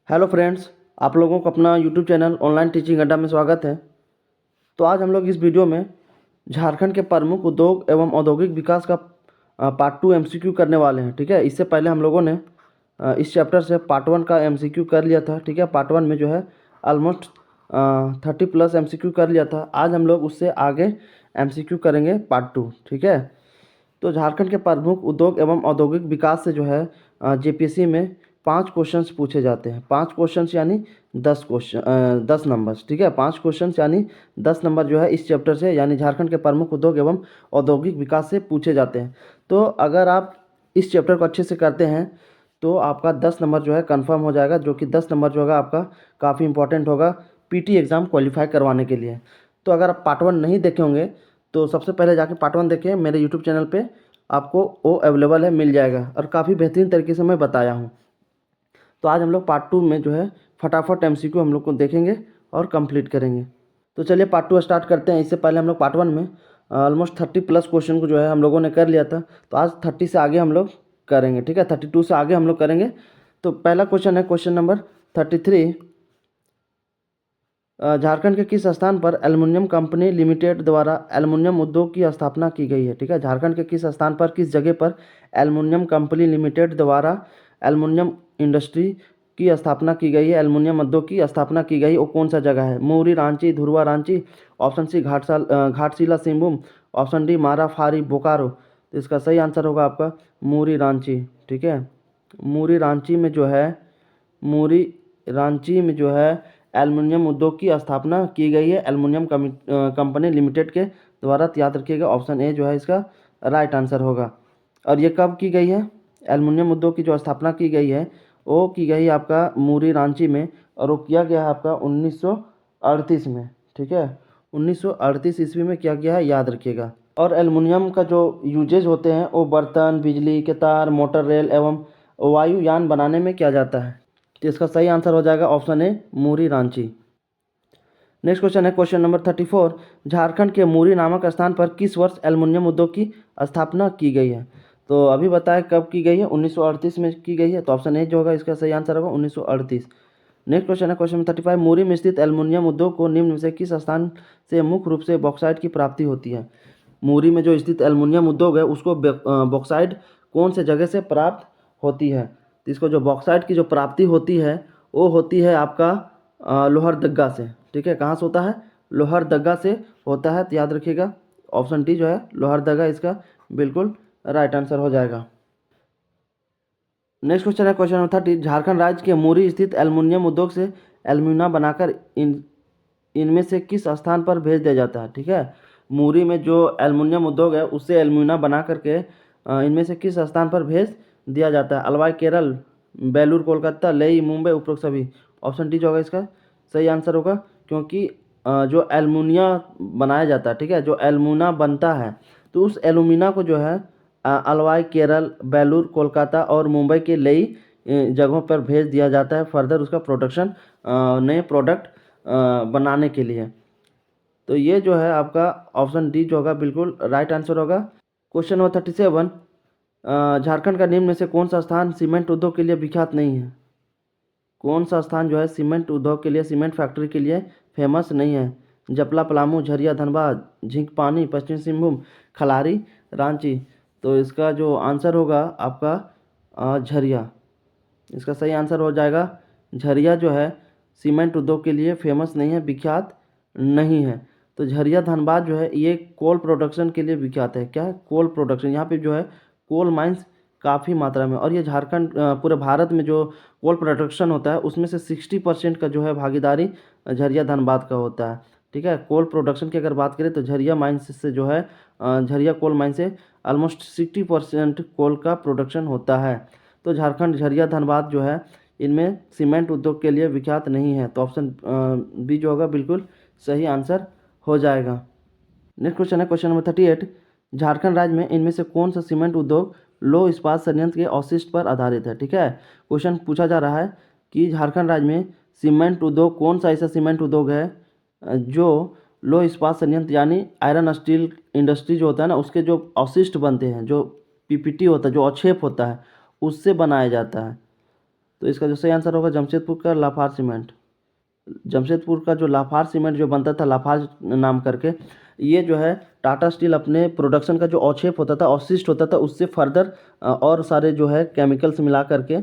Hello friends, आप लोगों को अपना यूट्यूब चैनल ऑनलाइन टीचिंग अड्डा में स्वागत है। तो आज हम लोग इस वीडियो में झारखंड के प्रमुख उद्योग एवं औद्योगिक विकास का पार्ट 2 एमसीक्यू करने वाले हैं। ठीक है, इससे पहले हम लोगों ने इस चैप्टर से पार्ट 1 का एमसीक्यू कर लिया था। ठीक है, पार्ट 1 में जो है ऑलमोस्ट 30+ एमसीक्यू कर लिया था। आज हम लोग उससे आगे एमसीक्यू करेंगे पार्ट 2। ठीक है, तो झारखंड के प्रमुख उद्योग एवं औद्योगिक विकास से जो है जेपीएससी में 5 क्वेश्चंस पूछे जाते हैं। 5 क्वेश्चंस यानी 10 नंबर्स। ठीक है, 5 क्वेश्चंस यानी 10 नंबर जो है इस चैप्टर से यानी झारखंड के प्रमुख उद्योग एवं औद्योगिक विकास से पूछे जाते हैं। तो अगर आप इस चैप्टर को अच्छे से करते हैं तो आपका 10 नंबर जो है कन्फर्म हो जाएगा, जो कि 10 नंबर जो होगा आपका काफ़ी इंपॉर्टेंट होगा पीटी एग्ज़ाम क्वालिफाई करवाने के लिए। तो अगर आप पार्ट 1 नहीं देखे होंगे तो सबसे पहले जाके पार्ट 1 देखें। मेरे यूट्यूब चैनल पे आपको वो अवेलेबल है, मिल जाएगा और काफ़ी बेहतरीन तरीके से मैं बताया हूँ। तो आज हम लोग पार्ट 2 में जो है फटाफट एमसीक्यू हम लोग को देखेंगे और कंप्लीट करेंगे। तो चलिए पार्ट 2 स्टार्ट करते हैं। इससे पहले हम लोग पार्ट 1 में ऑलमोस्ट 30+ क्वेश्चन को जो है हम लोगों ने कर लिया था। तो आज 30 से आगे हम लोग करेंगे। ठीक है, 32 से आगे हम लोग करेंगे। तो पहला क्वेश्चन है क्वेश्चन नंबर 33। झारखंड के किस स्थान पर एल्युमिनियम कंपनी लिमिटेड द्वारा एल्युमिनियम उद्योग की स्थापना की गई है? ठीक है, झारखंड के किस स्थान पर, किस जगह पर एल्युमिनियम कंपनी लिमिटेड द्वारा एल्युमिनियम इंडस्ट्री की स्थापना की गई है, एल्युमिनियम उद्योग की स्थापना की गई, वो कौन सा जगह है? Muri Ranchi, Dhurwa Ranchi, option C Ghatshila Singhbhum, option D Maraphari Bokaro. तो इसका सही आंसर होगा आपका मुरी रांची। ठीक है, मुरी रांची में जो है मुरी रांची में जो है एल्युमिनियम उद्योग की स्थापना की गई है एल्युमिनियम कंपनी लिमिटेड के द्वारा। याद रखिएगा ऑप्शन ए जो है इसका राइट आंसर होगा। और ये कब की गई है? एल्युमिनियम उद्योग की जो स्थापना की गई है वो की गई आपका मुरी रांची में, और वो किया गया है आपका 1938 में। ठीक है, 1938 ईस्वी में किया गया है, याद रखिएगा। और एल्युमिनियम का जो यूजेज होते हैं वो बर्तन, बिजली के तार, मोटर रेल एवं वायुयान बनाने में किया जाता है। तो इसका सही आंसर हो जाएगा option A Muri Ranchi. Next question है क्वेश्चन नंबर 34। झारखंड के मुरी नामक स्थान पर किस वर्ष एल्युमिनियम उद्योग की स्थापना की गई है? तो अभी बताया कब की गई है, 1938 में की गई है। तो ऑप्शन ए जो होगा इसका सही आंसर होगा 1938। नेक्स्ट क्वेश्चन है क्वेश्चन नंबर 35। मुरी में स्थित एल्युमिनियम उद्योग को निम्न में से किस स्थान से मुख्य रूप से बॉक्साइट की प्राप्ति होती है? मुरी में जो स्थित एल्युमिनियम उद्योग है उसको बॉक्साइट कौन से जगह से प्राप्त होती है? तो इसको जो बॉक्साइट की जो प्राप्ति होती है वो होती है आपका लोहरदगा से। ठीक है, कहाँ से होता है? लोहरदगा से होता है। तो याद रखिएगा ऑप्शन डी जो है लोहरदगा इसका बिल्कुल राइट आंसर हो जाएगा। नेक्स्ट क्वेश्चन है क्वेश्चन नंबर 30। झारखंड राज्य के मुरी स्थित एल्युमिनियम उद्योग से एल्यूमिना बनाकर इनमें से किस स्थान पर भेज दिया जाता है? ठीक है, मुरी में जो एल्युमिनियम उद्योग है उससे एल्यूमिना बना करके इनमें से किस स्थान पर भेज दिया जाता है? अलवाई केरल, बेलूर कोलकाता, लेई मुंबई, उपरोक्त सभी। ऑप्शन डी जो होगा इसका सही आंसर होगा, क्योंकि जो एल्युमिनिया बनाया जाता है, ठीक है, जो एल्यूमिना बनता है तो उस एल्यूमिना को जो है अलवाई केरल, बेलूर कोलकाता और मुंबई के लेई जगहों पर भेज दिया जाता है फर्दर उसका प्रोडक्शन, नए प्रोडक्ट बनाने के लिए। तो ये जो है आपका ऑप्शन डी जो होगा बिल्कुल राइट आंसर होगा। Question number 37। झारखंड का निम्न में से कौन सा स्थान सीमेंट उद्योग के लिए विख्यात नहीं है? कौन सा स्थान जो है सीमेंट उद्योग के लिए, सीमेंट फैक्ट्री के लिए फेमस नहीं है? जपला, पलामू, झरिया, धनबाद, झींकपानी, पश्चिम सिंहभूम, खलारी, रांची। तो इसका जो आंसर होगा आपका झरिया। इसका सही आंसर हो जाएगा झरिया जो है सीमेंट उद्योग के लिए फेमस नहीं है, विख्यात नहीं है। तो झरिया धनबाद जो है ये कोल प्रोडक्शन के लिए विख्यात है। क्या है? Coal production. यहाँ पे जो है कोल माइंस काफ़ी मात्रा में, और ये झारखंड पूरे भारत में जो कोल प्रोडक्शन होता है उसमें से 60% का जो है भागीदारी झरिया धनबाद का होता है। ठीक है, कोल प्रोडक्शन की अगर बात करें तो झरिया माइंस से जो है झरिया कोल माइन से ऑलमोस्ट 60% कोल का प्रोडक्शन होता है। तो झारखंड, झरिया, धनबाद जो है इनमें सीमेंट उद्योग के लिए विख्यात नहीं है। तो ऑप्शन बी जो होगा बिल्कुल सही आंसर हो जाएगा। नेक्स्ट क्वेश्चन है क्वेश्चन नंबर 38। झारखंड राज्य में इनमें से कौन सा सीमेंट उद्योग लो इस्पात संयंत्र के अवशिष्ट पर आधारित है? ठीक है, क्वेश्चन पूछा जा रहा है कि झारखंड राज्य में सीमेंट उद्योग कौन सा ऐसा सीमेंट उद्योग है जो लो इस्पात संयंत्र यानी आयरन स्टील इंडस्ट्री जो होता है ना उसके जो अवशिष्ट बनते हैं, जो पीपीटी होता है, जो अवक्षेप होता है उससे बनाया जाता है। तो इसका जो सही आंसर होगा जमशेदपुर का लाफार्ज सीमेंट। जमशेदपुर का जो लाफार्ज सीमेंट जो बनता था लाफार्ज नाम करके, ये जो है टाटा स्टील अपने प्रोडक्शन का जो अवशेष होता था, अवशिष्ट होता था, उससे फर्दर और सारे जो है केमिकल्स मिला करके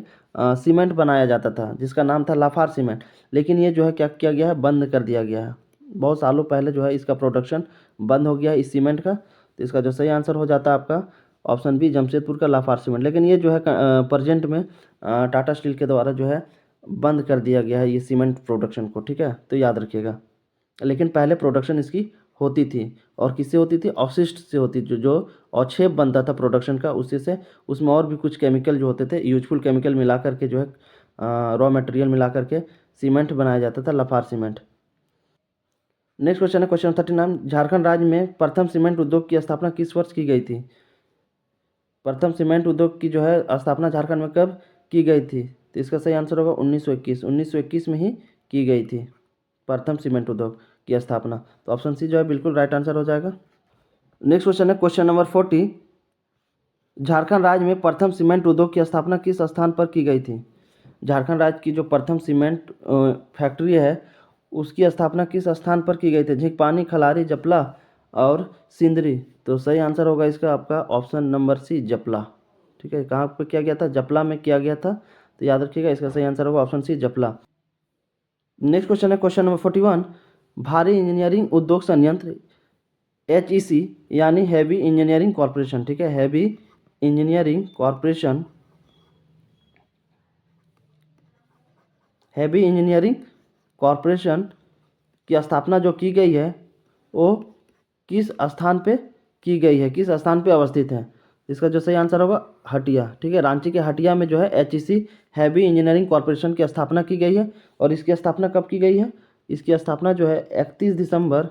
सीमेंट बनाया जाता था, जिसका नाम था लाफार्ज सीमेंट। लेकिन ये जो है क्या किया गया है, बंद कर दिया गया है। बहुत सालों पहले जो है इसका प्रोडक्शन बंद हो गया है इस सीमेंट का। तो इसका जो सही आंसर हो जाता है आपका ऑप्शन बी, जमशेदपुर का लाफार्ज सीमेंट। लेकिन ये जो है प्रेजेंट में टाटा स्टील के द्वारा जो है बंद कर दिया गया है ये सीमेंट प्रोडक्शन को, ठीक है, तो याद रखिएगा। लेकिन पहले प्रोडक्शन इसकी होती थी, और किससे होती थी, अवशिष्ट से होती थी, जो अवक्षेप बनता था प्रोडक्शन का, उसी से उसमें और भी कुछ केमिकल जो होते थे, यूजफुल केमिकल मिला करके जो है रॉ मटेरियल मिला करके सीमेंट बनाया जाता था, लाफार्ज सीमेंट। नेक्स्ट क्वेश्चन है क्वेश्चन 39, झारखंड राज्य में प्रथम सीमेंट उद्योग की स्थापना किस वर्ष की गई थी। प्रथम सीमेंट उद्योग की जो है स्थापना झारखंड में कब की गई थी, तो इसका सही आंसर होगा 1921। 1921 में ही की गई थी प्रथम सीमेंट उद्योग की स्थापना। तो ऑप्शन सी जो है बिल्कुल राइट आंसर हो जाएगा। नेक्स्ट क्वेश्चन है क्वेश्चन नंबर 40, झारखंड राज्य में प्रथम सीमेंट उद्योग की स्थापना किस स्थान पर की गई थी। झारखंड राज्य की जो प्रथम सीमेंट फैक्ट्री है उसकी स्थापना किस स्थान पर की गई थी, झींकपानी, खलारी, जपला और सिंदरी। तो सही आंसर होगा इसका आपका ऑप्शन नंबर सी, जपला। ठीक है, कहाँ पर किया गया था, जपला में किया गया था, तो याद रखिएगा इसका सही आंसर होगा ऑप्शन सी, जपला। नेक्स्ट क्वेश्चन है क्वेश्चन नंबर 41, भारी इंजीनियरिंग उद्योग संयंत्र HEC यानी हैवी इंजीनियरिंग कॉरपोरेशन, ठीक है, heavy engineering corporation, heavy engineering corporation की स्थापना जो की गई है वो किस स्थान पे की गई है, किस स्थान पे अवस्थित है। इसका जो सही आंसर होगा हटिया, ठीक है, रांची के हटिया में जो है HEC हैवी इंजीनियरिंग कॉरपोरेशन की स्थापना की गई है। और इसकी स्थापना कब की गई है, इसकी स्थापना जो है 31 दिसंबर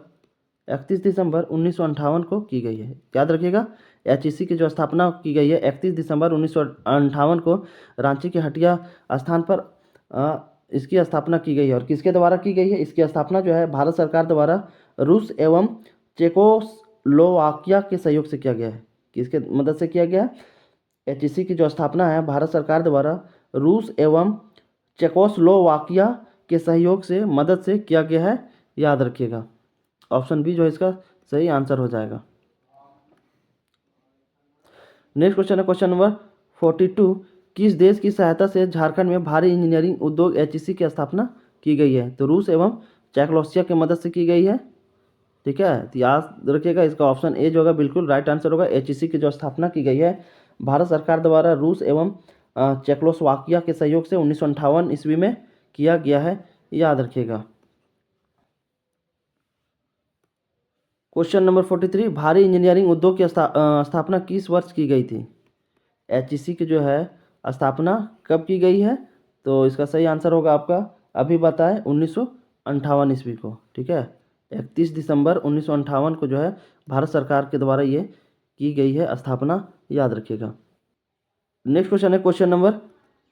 1958 को की गई है। याद रखिएगा, HEC की जो स्थापना की गई है 31 दिसंबर 1958 को रांची के हटिया स्थान पर इसकी स्थापना की गई है। और किसके द्वारा की गई है, इसकी स्थापना जो है भारत सरकार द्वारा रूस एवं चेकोस्लोवाकिया के सहयोग से किया गया है। किसके मदद से किया गया है, HEC की जो स्थापना है भारत सरकार द्वारा रूस एवं चेकोस्लोवाकिया के सहयोग से मदद से किया गया है, याद रखिएगा। ऑप्शन बी जो है इसका सही आंसर हो जाएगा। नेक्स्ट क्वेश्चन है क्वेश्चन नंबर 42, किस देश की सहायता से झारखंड में भारी इंजीनियरिंग उद्योग HEC की स्थापना की गई है। तो रूस एवं चेकोस्लोवाकिया की मदद से की गई है, ठीक है, तो याद रखिएगा इसका ऑप्शन ए जो होगा बिल्कुल राइट आंसर होगा। HEC की जो स्थापना की गई है भारत सरकार द्वारा रूस एवं चेकोस्लोवाकिया के सहयोग से 1958 ईस्वी में किया गया है, याद रखिएगा। क्वेश्चन नंबर 43, भारी इंजीनियरिंग उद्योग की स्थापना किस वर्ष की गई थी। HEC की जो है स्थापना कब की गई है, तो इसका सही आंसर होगा आपका अभी बताएं 1958 ईस्वी को, ठीक है, 31 दिसंबर 1958 को जो है भारत सरकार के द्वारा ये की गई है स्थापना, याद रखिएगा। नेक्स्ट क्वेश्चन है क्वेश्चन नंबर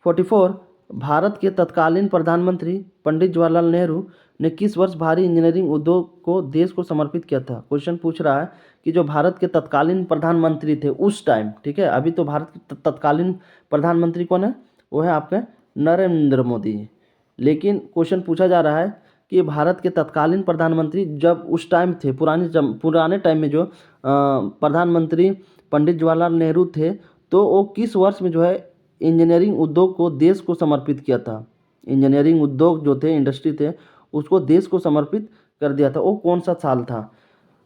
44, भारत के तत्कालीन प्रधानमंत्री पंडित जवाहरलाल नेहरू ने किस वर्ष भारी इंजीनियरिंग उद्योग को देश को समर्पित किया था। क्वेश्चन पूछ रहा है कि जो भारत के तत्कालीन प्रधानमंत्री थे उस टाइम, ठीक है, अभी तो भारत के तत्कालीन प्रधानमंत्री कौन है, वो है आपके नरेंद्र मोदी। लेकिन क्वेश्चन पूछा जा रहा है कि भारत के तत्कालीन प्रधानमंत्री जब उस टाइम थे, पुराने टाइम में जो प्रधानमंत्री पंडित जवाहरलाल नेहरू थे, तो वो किस वर्ष में जो है इंजीनियरिंग उद्योग को देश को समर्पित किया था। इंजीनियरिंग उद्योग जो थे, इंडस्ट्री थे, उसको देश को समर्पित कर दिया था, वो कौन सा साल था।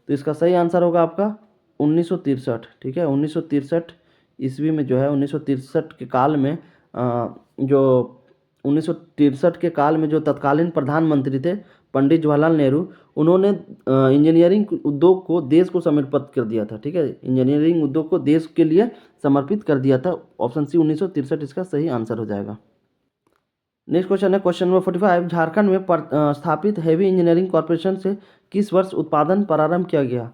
तो इसका सही आंसर होगा आपका 1963, ठीक है, 1963 ईस्वी में जो है 1963 के काल में जो 1963 के काल में जो तत्कालीन प्रधानमंत्री थे पंडित जवाहरलाल नेहरू, उन्होंने इंजीनियरिंग उद्योग को देश को समर्पित कर दिया था, ठीक है, इंजीनियरिंग उद्योग को देश के लिए समर्पित कर दिया था। ऑप्शन सी 1963 इसका सही आंसर हो जाएगा। नेक्स्ट क्वेश्चन है क्वेश्चन नंबर 45, झारखंड में स्थापित हैवी इंजीनियरिंग कॉरपोरेशन से किस वर्ष उत्पादन प्रारंभ किया गया।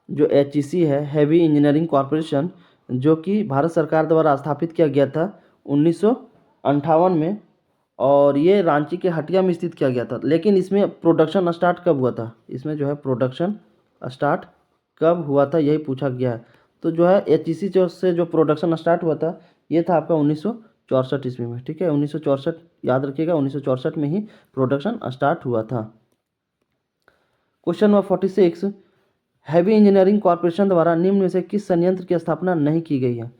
जो HEC है हैवी इंजीनियरिंग कॉरपोरेशन, जो कि भारत सरकार द्वारा स्थापित किया गया था 1958 में, और ये रांची के हटिया में स्थित किया गया था। लेकिन इसमें प्रोडक्शन स्टार्ट कब हुआ था, इसमें जो है प्रोडक्शन स्टार्ट कब हुआ था यही पूछा गया है। तो जो है HEC से जो प्रोडक्शन स्टार्ट हुआ था ये था आपका 64 ईस्वी में, ठीक है। 1964 याद रखिएगा, 1964 में ही प्रोडक्शन स्टार्ट हुआ था। Question number 46, heavy engineering corporation द्वारा निम्न में से किस संयंत्र की स्थापना नहीं की गई है?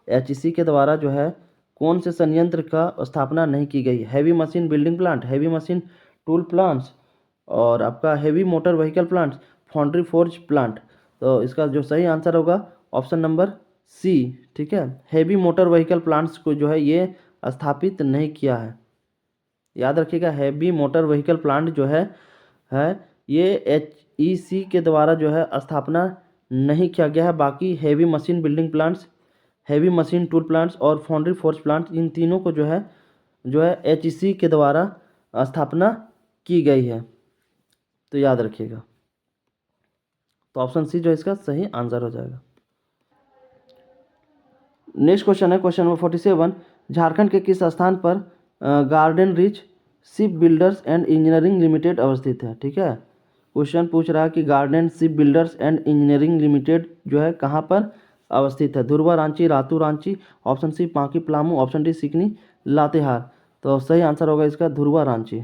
HEC के द्वारा जो है कौन से संयंत्र का स्थापना नहीं की गई? Heavy machine building plant, heavy machine tool plants, और आपका heavy motor vehicle plants, foundry forge plant. तो इसका जो सही आंसर होगा ऑप्शन नंबर सी, ठीक है। हैवी मोटर व्हीकल प्लांट्स को जो है ये स्थापित नहीं किया है। याद रखिएगा, हैवी मोटर व्हीकल प्लांट जो है ये HEC के द्वारा जो है स्थापना नहीं किया गया है। बाकी heavy machine building plants, heavy machine tool plants और फाउंड्री फोर्ज प्लांट, इन तीनों को जो है HEC के द्वारा स्थापना की गई है। तो याद रखिएगा, तो ऑप्शन सी जो इसका सही आंसर हो जाएगा। नेक्स्ट क्वेश्चन है क्वेश्चन नंबर 47, झारखंड के किस स्थान पर Garden Reach Shipbuilders and Engineering Limited अवस्थित है? ठीक है, क्वेश्चन पूछ रहा है कि Garden Shipbuilders and Engineering Limited जो है कहाँ पर अवस्थित है? Dhurwa, Ranchi, Ratu, Ranchi, option C Panki Palamu, option D Sikni Latehar. तो सही आंसर होगा इसका Dhurwa, Ranchi.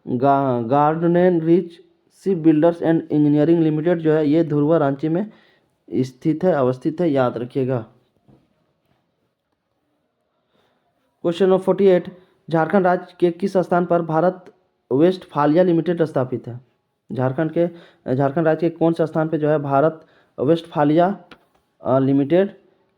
Garden Reach Shipbuilders and Engineering Limited जो है ये धुर्वा, रांची में स्थित है, अवस्थित है, याद रखिएगा। क्वेश्चन नंबर 48, झारखंड राज्य के किस स्थान पर भारत वेस्टफालिया लिमिटेड स्थापित है? झारखंड राज्य के कौन से स्थान पे जो है भारत वेस्टफालिया लिमिटेड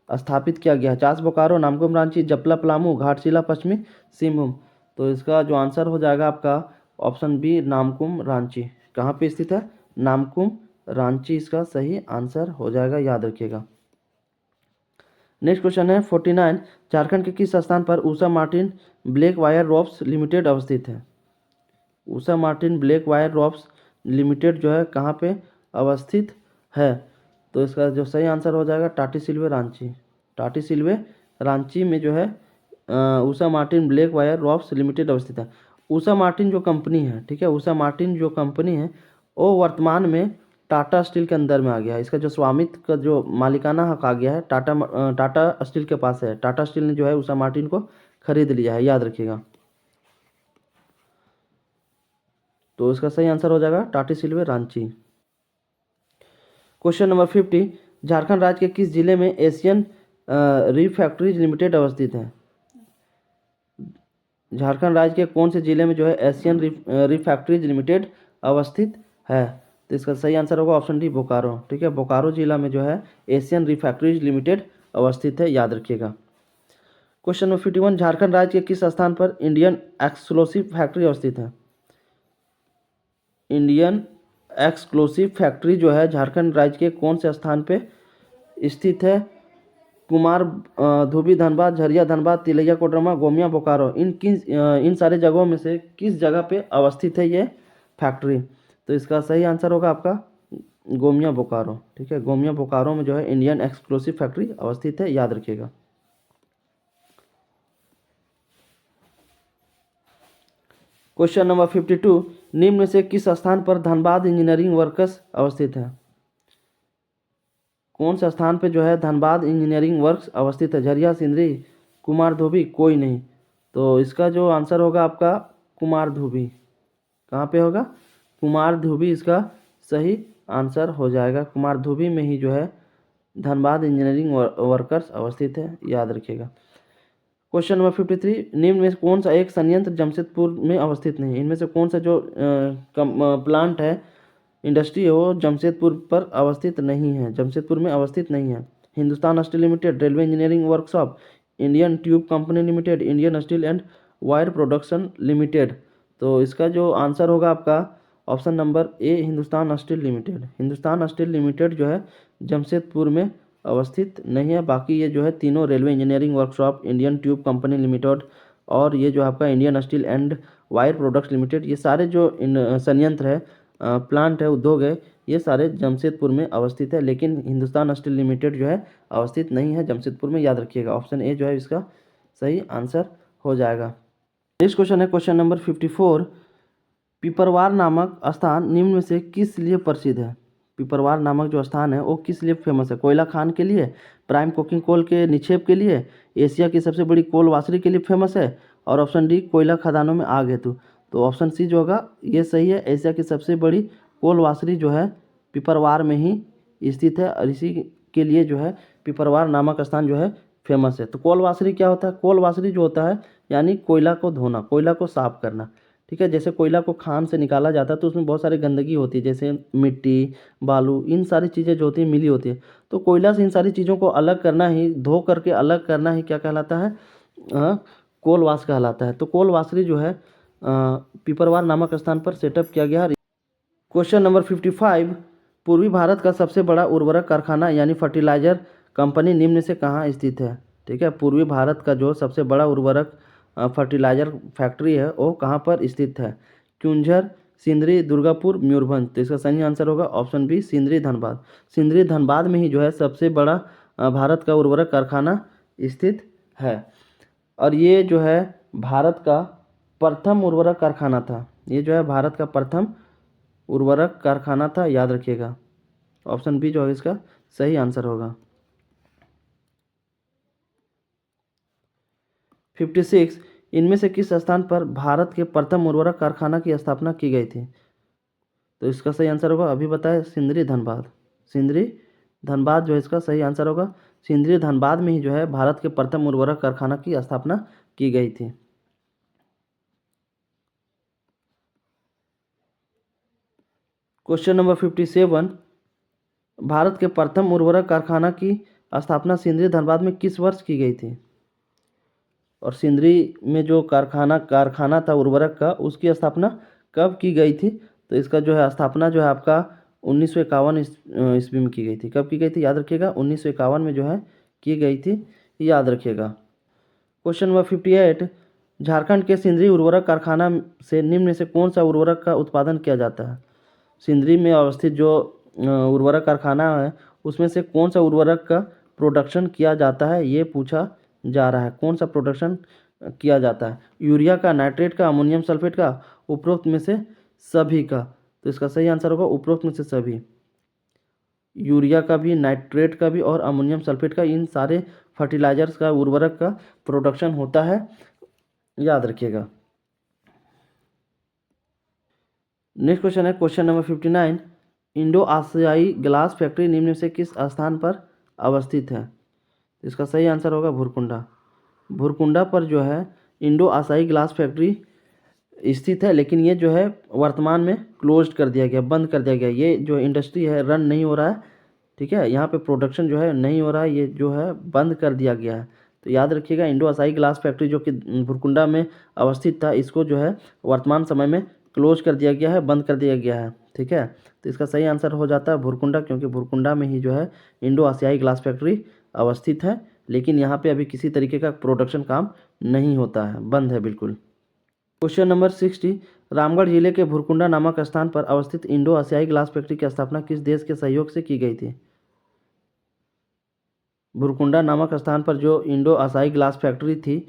स्थापित किया गया है? चास, बोकारो, नामकुम, रांची, जपला, पलामू, घाटशिला, पश्चिमी सिंहभूम। तो इसका जो आंसर हो जाएगा आपका ऑप्शन बी, नामकुम, रांची। कहाँ पे स्थित है? नामकुम, रांची इसका सही आंसर हो जाएगा, याद रखिएगा। नेक्स्ट क्वेश्चन है 49, झारखंड के किस स्थान पर Usha Martin Black Wire Ropes Limited अवस्थित है? Usha Martin Black Wire Ropes Limited जो है कहाँ पे अवस्थित है? तो इसका जो सही आंसर हो जाएगा टाटी सिल्वे, रांची। टाटी सिल्वे, रांची में जो है Usha Martin Black Wire Ropes Limited अवस्थित है। उषा मार्टिन जो कंपनी है, ठीक है, उषा मार्टिन जो कंपनी है वो वर्तमान में टाटा स्टील के अंदर में आ गया है। इसका जो स्वामित्व का जो मालिकाना हक आ गया है टाटा स्टील के पास है। टाटा स्टील ने जो है उषा मार्टिन को खरीद लिया है, याद रखिएगा। तो इसका सही आंसर हो जाएगा टाटी सिल्वे, रांची। क्वेश्चन नंबर 50, झारखंड राज्य के किस जिले में एशियन रिफैक्ट्रीज लिमिटेड अवस्थित है? झारखंड राज्य के कौन से जिले में जो है एशियन रिफैक्ट्रीज लिमिटेड अवस्थित है? तो इसका सही आंसर होगा ऑप्शन डी, बोकारो। ठीक है, बोकारो जिला में जो है एशियन रिफैक्ट्रीज लिमिटेड अवस्थित है, याद रखिएगा। क्वेश्चन नंबर 51, झारखंड राज्य के किस स्थान पर इंडियन एक्सक्लूसिव फैक्ट्री अवस्थित है? इंडियन एक्सक्लूसिव फैक्ट्री जो है झारखंड राज्य के कौन से स्थान पे स्थित है? कुमार धोबी, धनबाद, झरिया, धनबाद, तिलैया, कोडरमा, गोमिया, बोकारो। इन सारे जगहों में से किस जगह पे अवस्थित है ये फैक्ट्री? तो इसका सही आंसर होगा आपका गोमिया, बोकारो। ठीक है, गोमिया, बोकारो में जो है इंडियन एक्सक्लूसिव फैक्ट्री अवस्थित है, याद रखिएगा। क्वेश्चन नंबर 52, निम्न में से किस स्थान पर धनबाद इंजीनियरिंग वर्क्स अवस्थित है? कौन से स्थान पे जो है धनबाद इंजीनियरिंग वर्क्स अवस्थित है? झरिया, सिंदरी, कुमार धोबी, कोई नहीं। तो इसका जो आंसर होगा आपका कुमार धोबी। कहाँ पे होगा? कुमार धोबी इसका सही आंसर हो जाएगा। कुमार धोबी में ही जो है धनबाद इंजीनियरिंग वर्कर्स अवस्थित है, याद रखिएगा। क्वेश्चन नंबर 53, निम्न में कौन सा एक संयंत्र जमशेदपुर में अवस्थित नहीं है? इनमें से कौन सा जो प्लांट है, इंडस्ट्री है, वो जमशेदपुर पर अवस्थित नहीं है, जमशेदपुर में अवस्थित नहीं है? Hindustan steel limited, railway engineering workshop, Indian tube company limited, Indian steel and wire production limited. तो इसका जो आंसर होगा आपका option number A, Hindustan steel limited. Hindustan steel limited जो है जमशेदपुर में अवस्थित नहीं है। बाकी ये जो है तीनों, railway engineering workshop, Indian tube company limited और ये जो आपका Indian steel and wire products limited, ये सारे जो संयंत्र है, प्लांट है, उद्योग है, ये सारे जमशेदपुर में अवस्थित है। लेकिन हिंदुस्तान स्टील लिमिटेड जो है अवस्थित नहीं है जमशेदपुर में, याद रखिएगा। ऑप्शन ए जो है इसका सही आंसर हो जाएगा। नेक्स्ट क्वेश्चन है क्वेश्चन नंबर 54, पिपरवार नामक स्थान निम्न में से किस लिए प्रसिद्ध है? पिपरवार नामक जो स्थान है वो किस लिए फेमस है? कोयला खान के लिए, प्राइम कोकिंग कोल के निक्षेप के लिए, एशिया की सबसे बड़ी कोल वासरी के लिए फेमस है, और ऑप्शन डी कोयला खदानों में आग हेतु। तो ऑप्शन सी जो होगा ये सही है। एशिया की सबसे बड़ी कोल वासरी जो है पिपरवार में ही स्थित है, और इसी के लिए जो है पिपरवार नामक स्थान जो है फेमस है। तो कोल वासरी क्या होता है? कोल वासरी जो होता है यानी कोयला को धोना, कोयला को साफ करना, ठीक है। जैसे कोयला को खान से निकाला जाता है तो उसमें बहुत सारी गंदगी होती है, जैसे मिट्टी, बालू, इन सारी चीज़ें जो होती हैं मिली होती है। तो कोयला से इन सारी चीज़ों को अलग करना ही, धो करके अलग करना ही क्या कहलाता है? कोल वाश कहलाता है। तो कोल वासरी जो है पिपरवार नामक स्थान पर सेटअप किया गया। क्वेश्चन नंबर 55, पूर्वी भारत का सबसे बड़ा उर्वरक कारखाना यानी फर्टिलाइजर कंपनी निम्न से कहाँ स्थित है? ठीक है, पूर्वी भारत का जो सबसे बड़ा उर्वरक फर्टिलाइजर फैक्ट्री है वो कहाँ पर स्थित है? क्योंझर, सिंदरी, दुर्गापुर, मयूरभंज। तो इसका सही आंसर होगा ऑप्शन बी, सिंदरी धनबाद। सिंदरी धनबाद में ही जो है सबसे बड़ा भारत का उर्वरक कारखाना स्थित है, और ये जो है भारत का प्रथम उर्वरक कारखाना था। ये जो है भारत का प्रथम उर्वरक कारखाना था, याद रखिएगा। ऑप्शन बी जो है इसका सही आंसर होगा। 56, इनमें से किस स्थान पर भारत के प्रथम उर्वरक कारखाना की स्थापना की गई थी? तो इसका सही आंसर होगा, अभी बताए, सिंदरी धनबाद। सिंदरी धनबाद जो है इसका सही आंसर होगा। सिंदरी धनबाद में ही जो है भारत के प्रथम उर्वरक कारखाना की स्थापना की गई थी। क्वेश्चन नंबर 57, भारत के प्रथम उर्वरक कारखाना की स्थापना सिंदरी धनबाद में किस वर्ष की गई थी? और सिंदरी में जो कारखाना था उर्वरक का, उसकी स्थापना कब की गई थी? तो इसका जो है स्थापना जो है आपका 1951 ईस्वी में की गई थी। कब की गई थी? याद रखिएगा, 1951 में जो है की गई थी, याद रखिएगा। क्वेश्चन नंबर 58, झारखंड के सिंदरी उर्वरक कारखाना से निम्न से कौन सा उर्वरक का उत्पादन किया जाता है? सिंदरी में अवस्थित जो उर्वरक कारखाना है उसमें से कौन सा उर्वरक का प्रोडक्शन किया जाता है, ये पूछा जा रहा है। कौन सा प्रोडक्शन किया जाता है? यूरिया का, नाइट्रेट का, अमोनियम सल्फेट का, उपरोक्त में से सभी का। तो इसका सही आंसर होगा उपरोक्त में से सभी। यूरिया का भी, नाइट्रेट का भी और अमोनियम सल्फेट का, इन सारे फर्टिलाइजर्स का, उर्वरक का प्रोडक्शन होता है, याद रखिएगा। नेक्स्ट क्वेश्चन है क्वेश्चन नंबर 59, इंडो आसियाई ग्लास फैक्ट्री निम्न से किस स्थान पर अवस्थित है? इसका सही आंसर होगा भुरकुंडा। भुरकुंडा पर जो है इंडो आसियाई ग्लास फैक्ट्री स्थित है, लेकिन ये जो है वर्तमान में क्लोज कर दिया गया, बंद कर दिया गया। ये जो इंडस्ट्री है रन नहीं हो रहा है, ठीक है, यहाँ पे प्रोडक्शन जो है नहीं हो रहा है, ये जो है बंद कर दिया गया है। तो याद रखिएगा, इंडो आसियाई ग्लास फैक्ट्री जो कि भुरकुंडा में अवस्थित था, इसको जो है वर्तमान समय में क्लोज कर दिया गया है, बंद कर दिया गया है, ठीक है। तो इसका सही आंसर हो जाता है भुरकुंडा, क्योंकि भुरकुंडा में ही जो है इंडो आसियाई ग्लास फैक्ट्री अवस्थित है, लेकिन यहाँ पे अभी किसी तरीके का प्रोडक्शन काम नहीं होता है, बंद है बिल्कुल। क्वेश्चन नंबर 60, रामगढ़ जिले के भुरकुंडा नामक स्थान पर अवस्थित इंडो आसियाई ग्लास फैक्ट्री की स्थापना किस देश के सहयोग से की गई थी? भुरकुंडा नामक स्थान पर जो इंडो आसियाई ग्लास फैक्ट्री थी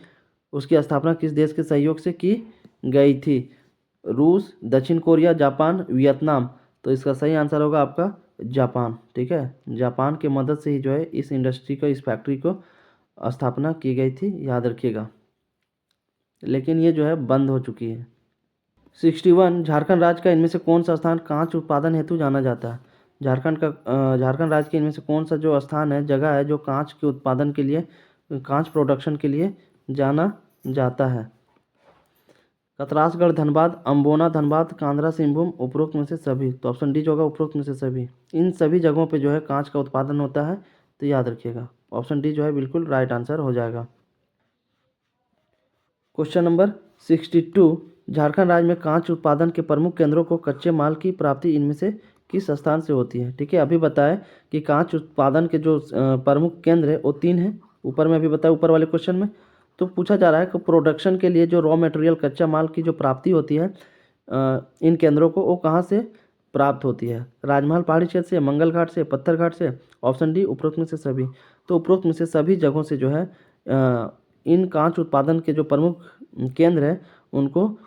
उसकी स्थापना किस देश के सहयोग से की गई थी? रूस, दक्षिण कोरिया, जापान, वियतनाम। तो इसका सही आंसर होगा आपका जापान, ठीक है। जापान की मदद से ही जो है इस इंडस्ट्री को, इस फैक्ट्री को स्थापना की गई थी, याद रखिएगा, लेकिन ये जो है बंद हो चुकी है। 61, झारखंड राज्य का इनमें से कौन सा स्थान कांच उत्पादन हेतु जाना जाता है? झारखंड राज्य के इनमें से कौन सा जो स्थान है, जगह है, जो कांच के उत्पादन के लिए, कांच प्रोडक्शन के लिए जाना जाता है? कतरासगढ़ धनबाद, अम्बोना धनबाद, कांद्रा सिंहभूम, उपरोक्त में से सभी। तो ऑप्शन डी जो होगा उपरोक्त में से सभी। इन सभी जगहों पे जो है कांच का उत्पादन होता है, तो याद रखिएगा, ऑप्शन डी जो है बिल्कुल राइट आंसर हो जाएगा। क्वेश्चन नंबर 62, झारखंड राज्य में कांच उत्पादन के प्रमुख केंद्रों को कच्चे माल की प्राप्ति इनमें से किस स्थान से होती है? ठीक है, अभी बताएं कि कांच उत्पादन के जो प्रमुख केंद्र है वो 3 हैं, ऊपर में अभी बताया, ऊपर वाले क्वेश्चन में। तो पूछा जा रहा है कि प्रोडक्शन के लिए जो रॉ मटेरियल, कच्चा माल की जो प्राप्ति होती है इन केंद्रों को, वो कहाँ से प्राप्त होती है? राजमहल पहाड़ी क्षेत्र से, मंगल घाट से, पत्थर घाट से। ऑप्शन डी उपरोक्त में से सभी। तो उपरोक्त में से सभी जगहों से जो है इन कांच उत्पादन के जो प्रमुख केंद्र हैं उनको,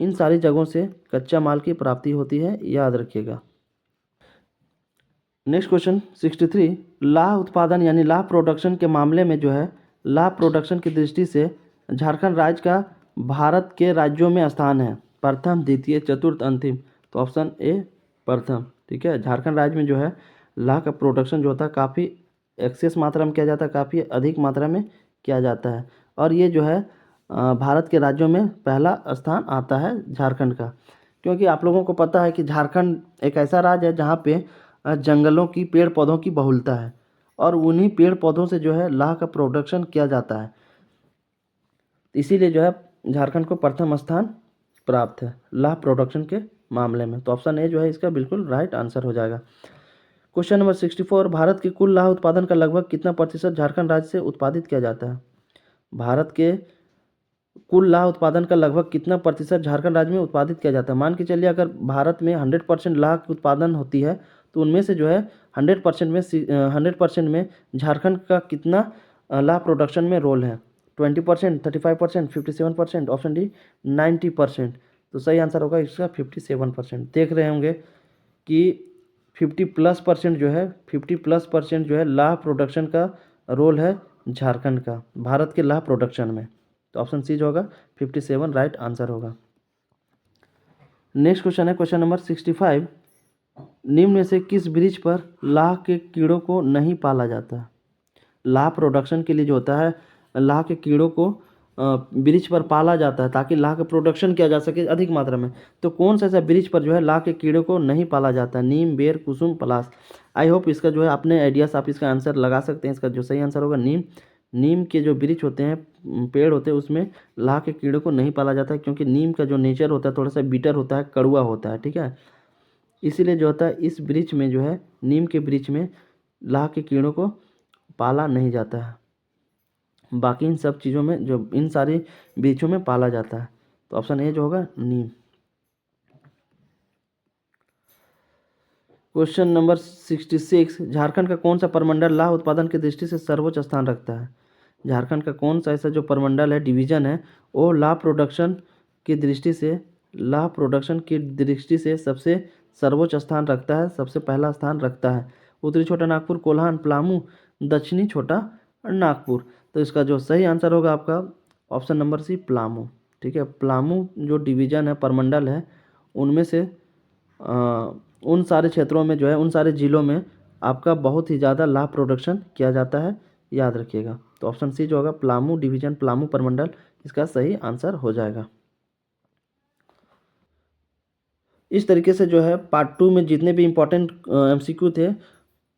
इन सारी जगहों से कच्चा माल की प्राप्ति होती है, याद रखिएगा। नेक्स्ट क्वेश्चन 63, लाह उत्पादन यानी लाह प्रोडक्शन के मामले में जो है लाह प्रोडक्शन की दृष्टि से झारखंड राज्य का भारत के राज्यों में स्थान है, प्रथम, द्वितीय, चतुर्थ, अंतिम। तो ऑप्शन ए प्रथम। ठीक है, झारखंड राज्य में जो है लाह का प्रोडक्शन जो होता है काफ़ी एक्सेस मात्रा में किया जाता है, काफ़ी अधिक मात्रा में किया जाता है, और ये जो है भारत के राज्यों में पहला स्थान आता है झारखंड का। क्योंकि आप लोगों को पता है कि झारखंड एक ऐसा राज्य है जहाँ पे जंगलों की, पेड़ पौधों की बहुलता है, और उन्हीं पेड़ पौधों से जो है लाह का प्रोडक्शन किया जाता है, इसीलिए जो है झारखंड को प्रथम स्थान प्राप्त है लाह प्रोडक्शन के मामले में। तो ऑप्शन ए जो है इसका बिल्कुल राइट आंसर हो जाएगा। क्वेश्चन नंबर 64, भारत के कुल लाह उत्पादन का लगभग कितना प्रतिशत झारखंड राज्य से उत्पादित किया जाता है? भारत के कुल लाह उत्पादन का लगभग कितना प्रतिशत झारखंड राज्य में उत्पादित किया जाता है? मान के चलिए अगर भारत में 100% लाह की उत्पादन होती है तो उनमें से जो है 100% में झारखंड का कितना लाह प्रोडक्शन में रोल है? 20%, 35%, 57%, ऑप्शन डी 90%। तो सही आंसर होगा इसका 57%। देख रहे होंगे कि 50+% जो है 50+% जो है लाह प्रोडक्शन का रोल है झारखंड का भारत के लाह प्रोडक्शन में। तो ऑप्शन सी जो होगा 57 राइट आंसर होगा। नेक्स्ट क्वेश्चन है क्वेश्चन नंबर 65, निम्न में से किस वृक्ष पर लाह के कीड़ों को नहीं पाला जाता? लाह प्रोडक्शन के लिए जो होता है लाह के कीड़ों को वृक्ष पर पाला जाता है ताकि लाह का प्रोडक्शन किया जा सके अधिक मात्रा में। तो कौन सा ऐसा वृक्ष पर जो है लाह के कीड़ों को नहीं पाला जाता? नीम, बेर, कुसुम, पलाश। आई होप इसका जो है अपने आइडियाज आप इसका आंसर लगा सकते हैं। इसका जो सही आंसर होगा नीम। नीम के जो वृक्ष होते हैं, पेड़ होते हैं, उसमें लाह के कीड़ों को नहीं पाला जाता है क्योंकि नीम का जो नेचर होता है थोड़ा सा बिटर होता है, कड़वा होता है। ठीक है, इसीलिए जो होता है इस वृक्ष में जो है नीम के वृक्ष में लाह के कीड़ों को पाला नहीं जाता है। बाकी इन सब चीज़ों में जो इन सारी वृक्षों में पाला जाता है। तो ऑप्शन ए जो होगा नीम। क्वेश्चन नंबर 66, झारखंड का कौन सा प्रमंडल लाह उत्पादन की दृष्टि से सर्वोच्च स्थान रखता है? झारखंड का कौन सा ऐसा जो प्रमंडल है, डिवीजन है, वो लाह प्रोडक्शन की दृष्टि से सबसे सर्वोच्च स्थान रखता है, सबसे पहला स्थान रखता है? उत्तरी छोटा नागपुर, कोल्हान, पलामू, दक्षिणी छोटा नागपुर। तो इसका जो सही आंसर होगा आपका ऑप्शन नंबर सी पलामू। ठीक है, पलामू जो डिवीजन है, प्रमंडल है, उनमें से उन सारे क्षेत्रों में जो है उन सारे ज़िलों में आपका बहुत ही ज़्यादा लाह प्रोडक्शन किया जाता है, याद रखिएगा। तो ऑप्शन सी जो होगा पलामू डिवीजन, पलामू प्रमंडल, इसका सही आंसर हो जाएगा। इस तरीके से जो है पार्ट 2 में जितने भी इम्पोर्टेंट MCQ थे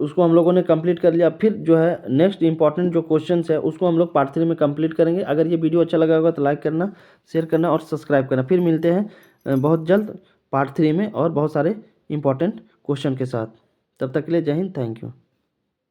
उसको हम लोगों ने कंप्लीट कर लिया। फिर जो है नेक्स्ट इंपॉर्टेंट जो क्वेश्चंस है उसको हम लोग पार्ट 3 में कंप्लीट करेंगे। अगर ये वीडियो अच्छा लगा होगा तो लाइक करना, शेयर करना और सब्सक्राइब करना। फिर मिलते हैं बहुत जल्द पार्ट 3 में और बहुत सारे इंपॉर्टेंट क्वेश्चन के साथ। तब तक के लिए जय हिंद, थैंक यू।